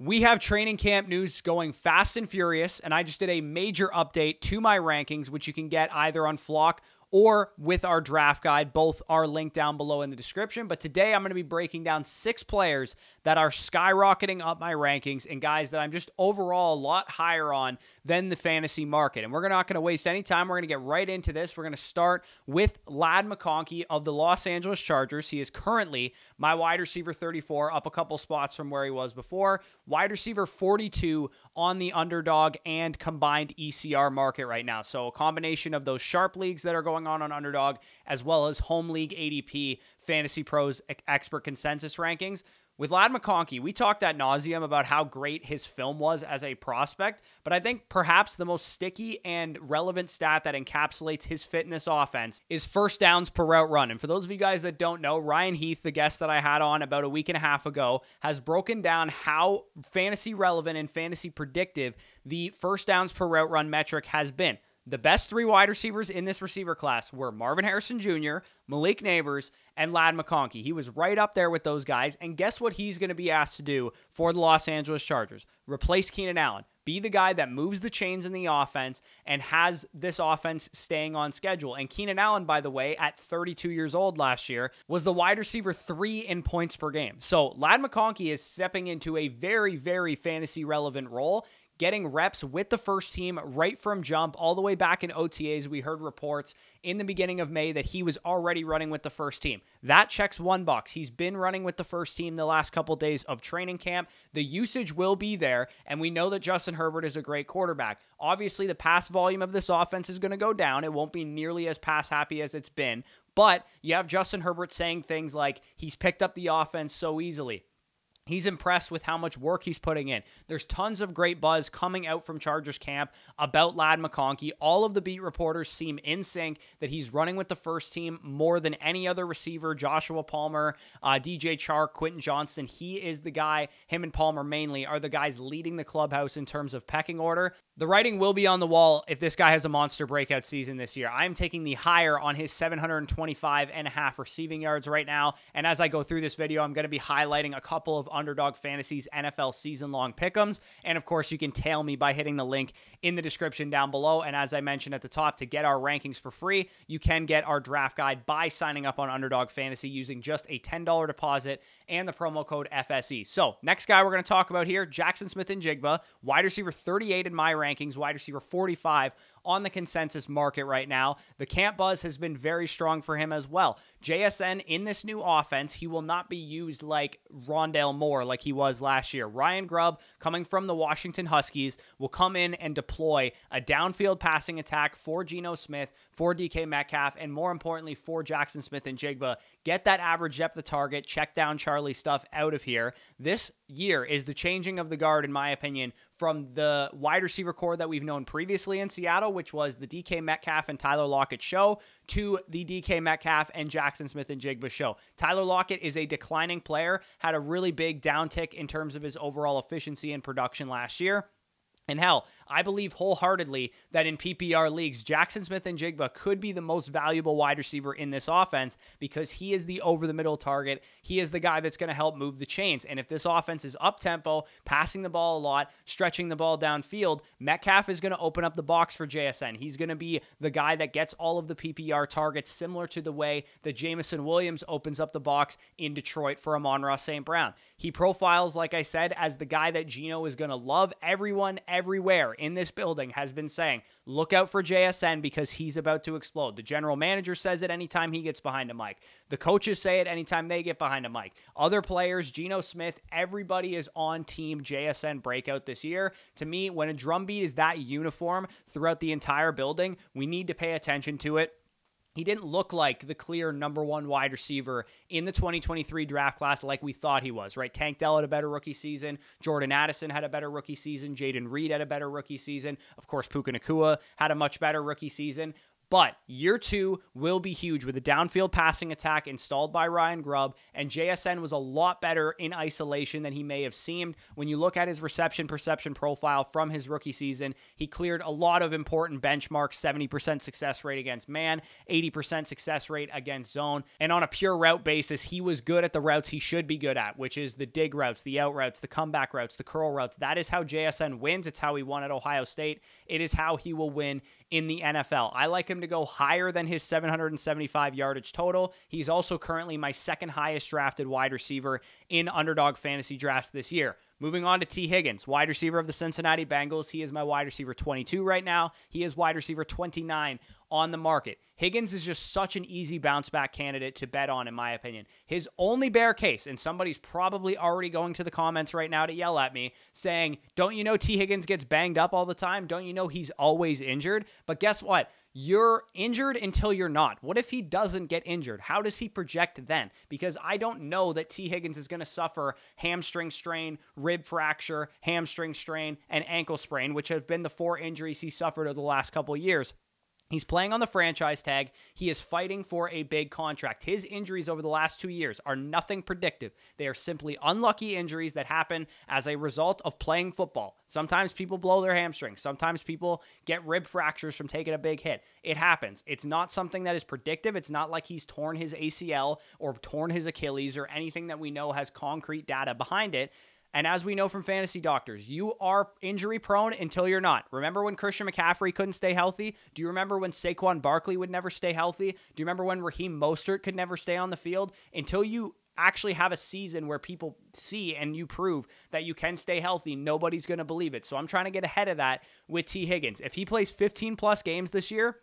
We have training camp news going fast and furious, and I just did a major update to my rankings, which you can get either on Flock or with our draft guide. Both are linked down below in the description. But today I'm going to be breaking down 6 players that are skyrocketing up my rankings and guys that I'm just overall a lot higher on than the fantasy market. And we're not going to waste any time. We're going to get right into this. We're going to start with Ladd McConkey of the Los Angeles Chargers. He is currently my wide receiver 34, up a couple spots from where he was before. Wide receiver 42 on the underdog and combined ECR market right now. So a combination of those sharp leagues that are going on underdog, as well as home league ADP, Fantasy Pros expert consensus rankings. With Ladd McConkey, we talked ad nauseum about how great his film was as a prospect, but I think perhaps the most sticky and relevant stat that encapsulates his fit in this offense is first downs per route run. And for those of you guys that don't know, Ryan Heath, the guest that I had on about a week and a half ago, has broken down how fantasy relevant and fantasy predictive the first downs per route run metric has been. The best 3 wide receivers in this receiver class were Marvin Harrison Jr., Malik Nabers, and Ladd McConkey. He was right up there with those guys, and guess what he's going to be asked to do for the Los Angeles Chargers? Replace Keenan Allen. Be the guy that moves the chains in the offense and has this offense staying on schedule. And Keenan Allen, by the way, at 32 years old last year, was the wide receiver 3 in points per game. So Ladd McConkey is stepping into a very, very fantasy relevant role, getting reps with the first team right from jump. All the way back in OTAs, we heard reports in the beginning of May that he was already running with the first team. That checks one box. He's been running with the first team the last couple days of training camp. The usage will be there, and we know that Justin Herbert is a great quarterback. Obviously, the pass volume of this offense is going to go down. It won't be nearly as pass happy as it's been, but you have Justin Herbert saying things like he's picked up the offense so easily. He's impressed with how much work he's putting in. There's tons of great buzz coming out from Chargers camp about Ladd McConkey. All of the beat reporters seem in sync that he's running with the first team more than any other receiver. Joshua Palmer, DJ Chark, Quentin Johnston. He is the guy, him and Palmer mainly, are the guys leading the clubhouse in terms of pecking order. The writing will be on the wall if this guy has a monster breakout season this year. I'm taking the higher on his 725.5 receiving yards right now. And as I go through this video, I'm going to be highlighting a couple of Underdog Fantasy's NFL season-long pick'ems. And of course, you can tail me by hitting the link in the description down below. And as I mentioned at the top, to get our rankings for free, you can get our draft guide by signing up on Underdog Fantasy using just a $10 deposit and the promo code FSE. So next guy we're going to talk about here, Jackson Smith-Njigba, wide receiver 38 in my rankings, wide receiver 45 on the consensus market right now. The camp buzz has been very strong for him as well. JSN in this new offense, he will not be used like Rondale Moore like he was last year. Ryan Grubb, coming from the Washington Huskies, will come in and deploy a downfield passing attack for Geno Smith, for DK Metcalf, and more importantly for Jackson Smith-Njigba. Get that average depth of target, check down Charlie stuff out of here. This year is the changing of the guard, in my opinion, from the wide receiver core that we've known previously in Seattle, which was the DK Metcalf and Tyler Lockett show, to the DK Metcalf and Jackson Smith-Njigba show. Tyler Lockett is a declining player, had a really big downtick in terms of his overall efficiency and production last year. And hell, I believe wholeheartedly that in PPR leagues, Jackson Smith-Njigba could be the most valuable wide receiver in this offense because he is the over-the-middle target. He is the guy that's going to help move the chains. And if this offense is up-tempo, passing the ball a lot, stretching the ball downfield, Metcalf is going to open up the box for JSN. He's going to be the guy that gets all of the PPR targets, similar to the way that Jameson Williams opens up the box in Detroit for Amon-Ra St. Brown. He profiles, like I said, as the guy that Geno is going to love. Everyone everywhere in this building has been saying, look out for JSN because he's about to explode. The general manager says it anytime he gets behind a mic. The coaches say it anytime they get behind a mic. Other players, Geno Smith, everybody is on team JSN breakout this year. To me, when a drumbeat is that uniform throughout the entire building, we need to pay attention to it. He didn't look like the clear #1 wide receiver in the 2023 draft class like we thought he was, right? Tank Dell had a better rookie season. Jordan Addison had a better rookie season. Jaden Reed had a better rookie season. Of course, Puka Nacua had a much better rookie season. But year 2 will be huge with a downfield passing attack installed by Ryan Grubb, and JSN was a lot better in isolation than he may have seemed. When you look at his reception perception profile from his rookie season, he cleared a lot of important benchmarks, 70% success rate against man, 80% success rate against zone, and on a pure route basis, he was good at the routes he should be good at, which is the dig routes, the out routes, the comeback routes, the curl routes. That is how JSN wins. It's how he won at Ohio State. It is how he will win in the NFL. I like him to go higher than his 775 yardage total. He's also currently my second highest drafted wide receiver in underdog fantasy drafts this year. Moving on to T. Higgins, wide receiver of the Cincinnati Bengals. He is my wide receiver 22 right now. He is wide receiver 29 on the market. Higgins is just such an easy bounce back candidate to bet on, in my opinion. His only bear case, and somebody's probably already going to the comments right now to yell at me, saying, don't you know T. Higgins gets banged up all the time? Don't you know he's always injured? But guess what? You're injured until you're not. What if he doesn't get injured? How does he project then? Because I don't know that T. Higgins is going to suffer hamstring strain, rib fracture, hamstring strain, and ankle sprain, which have been the 4 injuries he suffered over the last couple of years. He's playing on the franchise tag. He is fighting for a big contract. His injuries over the last 2 years are nothing predictive. They are simply unlucky injuries that happen as a result of playing football. Sometimes people blow their hamstrings. Sometimes people get rib fractures from taking a big hit. It happens. It's not something that is predictive. It's not like he's torn his ACL or torn his Achilles or anything that we know has concrete data behind it. And as we know from fantasy doctors, you are injury prone until you're not. Remember when Christian McCaffrey couldn't stay healthy? Do you remember when Saquon Barkley would never stay healthy? Do you remember when Raheem Mostert could never stay on the field? Until you actually have a season where people see and you prove that you can stay healthy, nobody's going to believe it. So I'm trying to get ahead of that with T. Higgins. If he plays 15 plus games this year,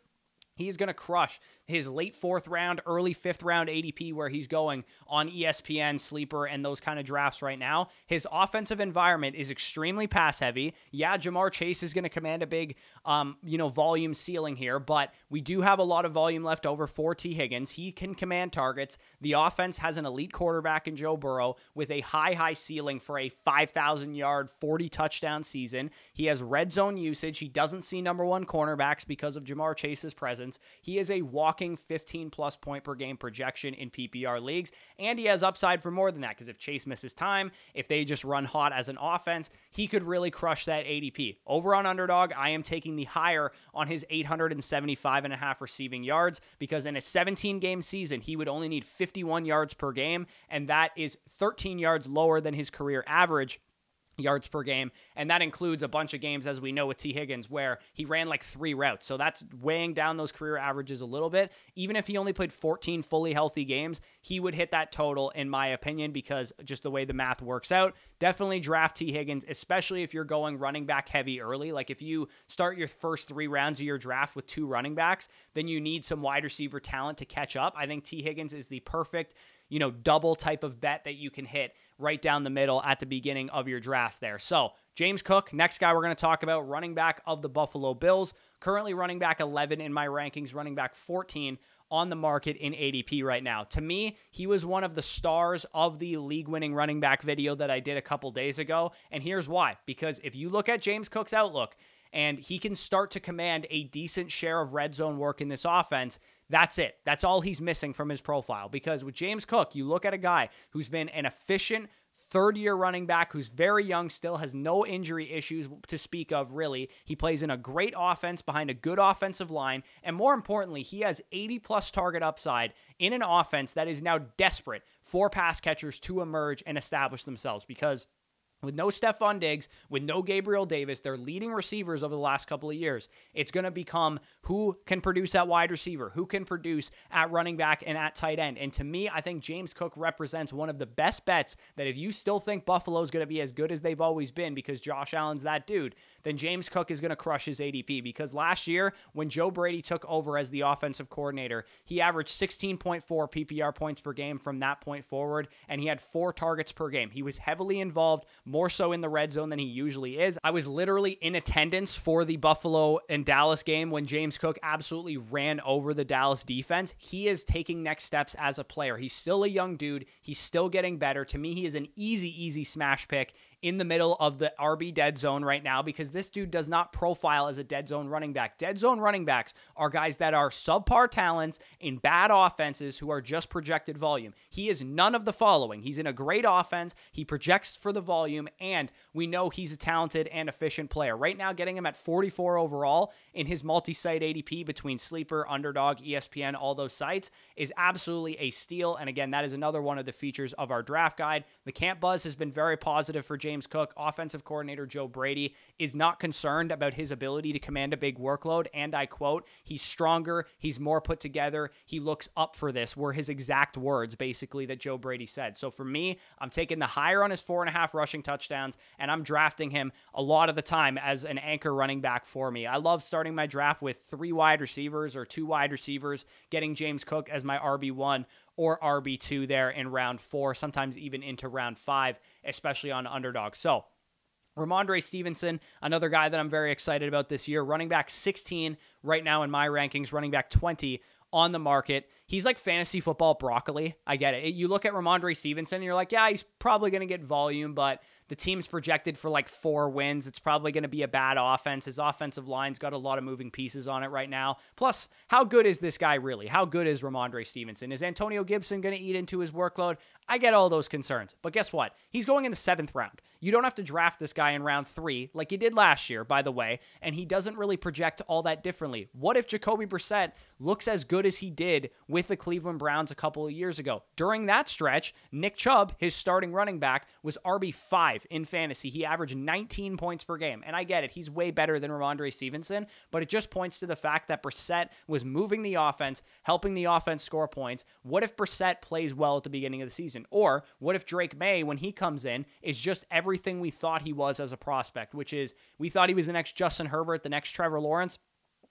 he's going to crush his late 4th round, early 5th round ADP where he's going on ESPN, Sleeper, and those kind of drafts right now. His offensive environment is extremely pass heavy. Yeah, Jamar Chase is going to command a big, volume ceiling here, but we do have a lot of volume left over for T. Higgins. He can command targets. The offense has an elite quarterback in Joe Burrow with a high ceiling for a 5,000-yard, 40-touchdown season. He has red zone usage. He doesn't see number 1 cornerbacks because of Jamar Chase's presence. He is a walking 15-plus point per game projection in PPR leagues, and he has upside for more than that because if Chase misses time, if they just run hot as an offense, he could really crush that ADP. Over on Underdog, I am taking the higher on his 875.5 receiving yards because in a 17-game season, he would only need 51 yards per game, and that is 13 yards lower than his career average yards per game, and that includes a bunch of games, as we know with T. Higgins, where he ran like 3 routes, so that's weighing down those career averages a little bit. Even if he only played 14 fully healthy games, he would hit that total, in my opinion, because just the way the math works out. Definitely draft T. Higgins, especially if you're going running back heavy early. Like if you start your first 3 rounds of your draft with 2 running backs, then you need some wide receiver talent to catch up. I think T. Higgins is the perfect double type of bet that you can hit right down the middle at the beginning of your drafts there. So James Cook, next guy we're going to talk about, running back of the Buffalo Bills, currently running back 11 in my rankings, running back 14 on the market in ADP right now. To me, he was one of the stars of the league-winning running back video that I did a couple days ago, and here's why. Because if you look at James Cook's outlook, and he can start to command a decent share of red zone work in this offense, that's it. That's all he's missing from his profile. Because with James Cook, you look at a guy who's been an efficient third-year running back who's very young, still has no injury issues to speak of, really. He plays in a great offense behind a good offensive line, and more importantly, he has 80-plus target upside in an offense that is now desperate for pass catchers to emerge and establish themselves because with no Stephon Diggs, with no Gabriel Davis, their leading receivers over the last couple of years, it's going to become who can produce at wide receiver, who can produce at running back and at tight end. And to me, I think James Cook represents one of the best bets that if you still think Buffalo's going to be as good as they've always been because Josh Allen's that dude, then James Cook is going to crush his ADP. Because last year, when Joe Brady took over as the offensive coordinator, he averaged 16.4 PPR points per game from that point forward, and he had 4 targets per game. He was heavily involved, more so in the red zone than he usually is. I was literally in attendance for the Buffalo and Dallas game when James Cook absolutely ran over the Dallas defense. He is taking next steps as a player. He's still a young dude. He's still getting better. To me, he is an easy smash pick in the middle of the RB dead zone right now because this dude does not profile as a dead zone running back. Dead zone running backs are guys that are subpar talents in bad offenses who are just projected volume. He is none of the following. He's in a great offense. He projects for the volume, and we know he's a talented and efficient player. Right now, getting him at 44 overall in his multi-site ADP between Sleeper, Underdog, ESPN, all those sites is absolutely a steal. And again, that is another one of the features of our draft guide. The camp buzz has been very positive for James Cook. Offensive coordinator Joe Brady is not concerned about his ability to command a big workload. And I quote, he's stronger, he's more put together, he looks up for this, were his exact words, basically, that Joe Brady said. So for me, I'm taking the higher on his 4.5 rushing touchdowns, and I'm drafting him a lot of the time as an anchor running back for me. I love starting my draft with 3 wide receivers or 2 wide receivers, getting James Cook as my RB1 or RB2 there in round 4, sometimes even into round 5, especially on Underdog. So Rhamondre Stevenson, another guy that I'm very excited about this year. Running back 16 right now in my rankings, running back 20 on the market. He's like fantasy football broccoli. I get it. You look at Rhamondre Stevenson and you're like, yeah, he's probably going to get volume, but the team's projected for like 4 wins. It's probably going to be a bad offense. His offensive line's got a lot of moving pieces on it right now. Plus, how good is this guy really? How good is Rhamondre Stevenson? Is Antonio Gibson going to eat into his workload? I get all those concerns. But guess what? He's going in the 7th round. You don't have to draft this guy in round 3 like you did last year, by the way, and he doesn't really project all that differently. What if Jacoby Brissett looks as good as he did with the Cleveland Browns a couple of years ago? During that stretch, Nick Chubb, his starting running back, was RB5 in fantasy. He averaged 19 points per game. And I get it. He's way better than Rhamondre Stevenson, but it just points to the fact that Brissett was moving the offense, helping the offense score points. What if Brissett plays well at the beginning of the season? Or what if Drake May, when he comes in, is just everything we thought he was as a prospect, which is we thought he was the next Justin Herbert, the next Trevor Lawrence,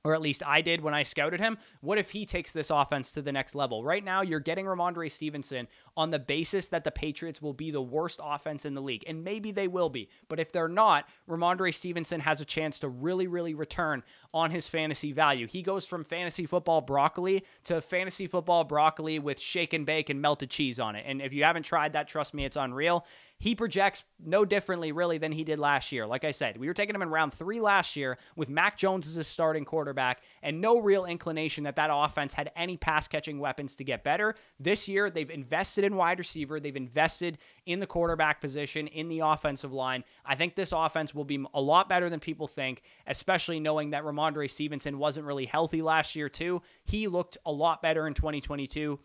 or at least I did when I scouted him. What if he takes this offense to the next level? Right now, you're getting Rhamondre Stevenson on the basis that the Patriots will be the worst offense in the league, and maybe they will be. But if they're not, Rhamondre Stevenson has a chance to really, really return on his fantasy value. He goes from fantasy football broccoli to fantasy football broccoli with shake and bake and melted cheese on it. And if you haven't tried that, trust me, it's unreal. He projects no differently, really, than he did last year. Like I said, we were taking him in round 3 last year with Mac Jones as his starting quarterback and no real inclination that that offense had any pass-catching weapons to get better. This year, they've invested in wide receiver. They've invested in the quarterback position, in the offensive line. I think this offense will be a lot better than people think, especially knowing that Rhamondre Stevenson wasn't really healthy last year, too. He looked a lot better in 2022.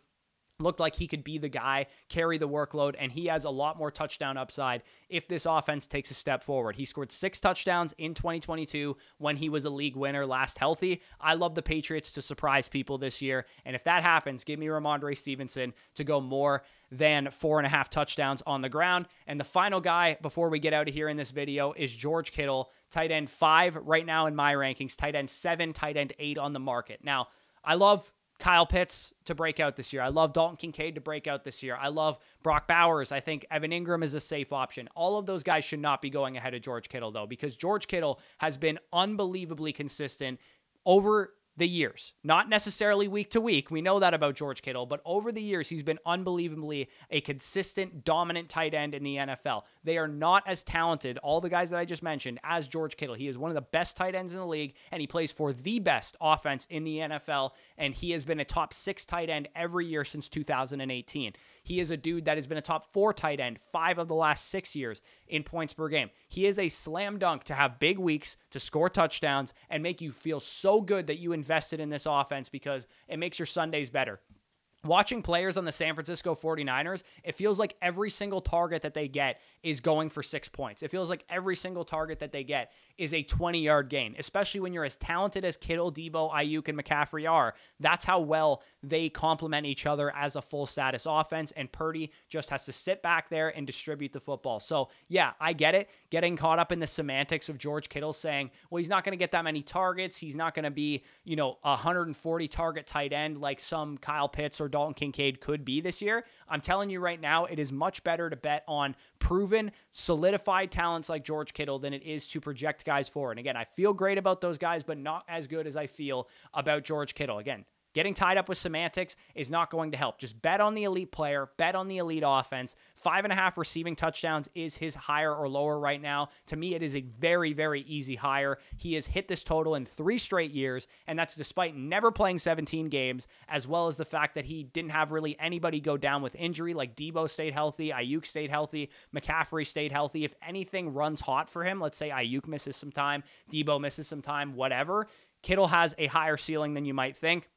Looked like he could be the guy, carry the workload, and he has a lot more touchdown upside if this offense takes a step forward. He scored 6 touchdowns in 2022 when he was a league winner last healthy. I love the Patriots to surprise people this year, and if that happens, give me Rhamondre Stevenson to go more than 4.5 touchdowns on the ground. And the final guy before we get out of here in this video is George Kittle, tight end 5 right now in my rankings, tight end 7, tight end 8 on the market. Now, I love Kyle Pitts to break out this year. I love Dalton Kincaid to break out this year. I love Brock Bowers. I think Evan Ingram is a safe option. All of those guys should not be going ahead of George Kittle, though, because George Kittle has been unbelievably consistent over the years. Not necessarily week to week. We know that about George Kittle, but over the years, he's been unbelievably a consistent, dominant tight end in the NFL. They are not as talented, all the guys that I just mentioned, as George Kittle. He is one of the best tight ends in the league, and he plays for the best offense in the NFL, and he has been a top 6 tight end every year since 2018. He is a dude that has been a top 4 tight end 5 of the last 6 years in points per game. He is a slam dunk to have big weeks, to score touchdowns, and make you feel so good that you invested in this offense because it makes your Sundays better. Watching players on the San Francisco 49ers, it feels like every single target that they get is going for 6 points. It feels like every single target that they get is a 20-yard gain, especially when you're as talented as Kittle, Debo, Ayuk, and McCaffrey are. That's how well they complement each other as a full-status offense, and Purdy just has to sit back there and distribute the football. So, yeah, I get it, getting caught up in the semantics of George Kittle saying, well, he's not going to get that many targets. He's not going to be, a 140-target tight end like some Kyle Pitts or Dalton Kincaid could be this year. I'm telling you right now, it is much better to bet on proven, solidified talents like George Kittle than it is to project guys forward. And again, I feel great about those guys, but not as good as I feel about George Kittle. Again, Getting tied up with semantics is not going to help. Just bet on the elite player, bet on the elite offense. 5.5 receiving touchdowns is his higher or lower right now. To me, it is a very, very easy higher. He has hit this total in 3 straight years, and that's despite never playing 17 games, as well as the fact that he didn't have really anybody go down with injury. Like Debo stayed healthy, Ayuk stayed healthy, McCaffrey stayed healthy. If anything runs hot for him, let's say Ayuk misses some time, Debo misses some time, whatever, Kittle has a higher ceiling than you might think.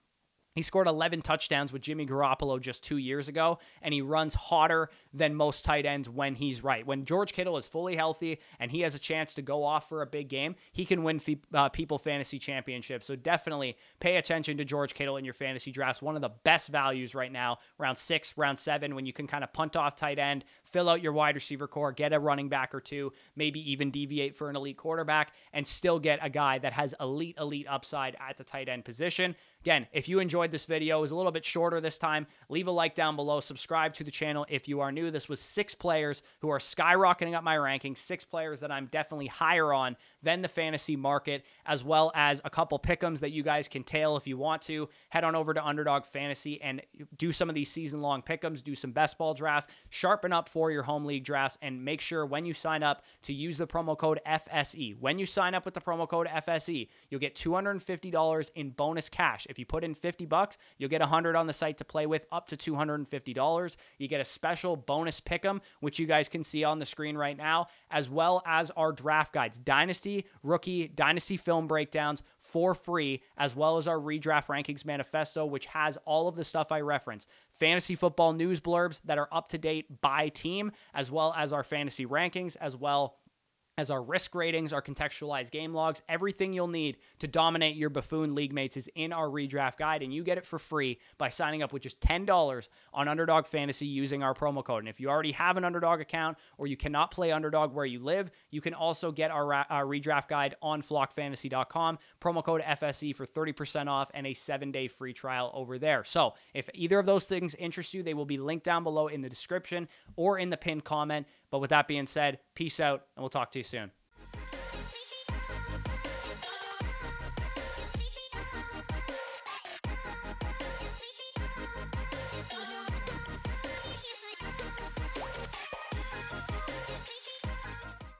He scored 11 touchdowns with Jimmy Garoppolo just 2 years ago, and he runs hotter than most tight ends when he's right. When George Kittle is fully healthy and he has a chance to go off for a big game, he can win people fantasy championships. So definitely pay attention to George Kittle in your fantasy drafts. One of the best values right now, round 6, round 7, when you can kind of punt off tight end, fill out your wide receiver core, get a running back or two, maybe even deviate for an elite quarterback, and still get a guy that has elite upside at the tight end position. Again, if you enjoyed this video, it was a little bit shorter this time, leave a like down below, subscribe to the channel if you are new. This was 6 players who are skyrocketing up my rankings, 6 players that I'm definitely higher on than the fantasy market, as well as a couple pick'ems that you guys can tail if you want to. Head on over to Underdog Fantasy and do some of these season-long pick'ems, do some best ball drafts, sharpen up for your home league drafts, and make sure when you sign up to use the promo code FSE. When you sign up with the promo code FSE, you'll get $250 in bonus cash. If you put in $50, you'll get $100 on the site to play with, up to $250. You get a special bonus pick'em, which you guys can see on the screen right now, as well as our draft guides, Dynasty, Rookie, Dynasty film breakdowns for free, as well as our redraft rankings manifesto, which has all of the stuff I reference. Fantasy football news blurbs that are up to date by team, as well as our fantasy rankings, as well as our risk ratings, our contextualized game logs. Everything you'll need to dominate your buffoon league mates is in our redraft guide, and you get it for free by signing up with just $10 on Underdog Fantasy using our promo code. And if you already have an Underdog account or you cannot play Underdog where you live, you can also get our redraft guide on flockfantasy.com. Promo code FSE for 30% off and a 7-day free trial over there. So if either of those things interest you, they will be linked down below in the description or in the pinned comment. But with that being said, peace out, and we'll talk to you soon.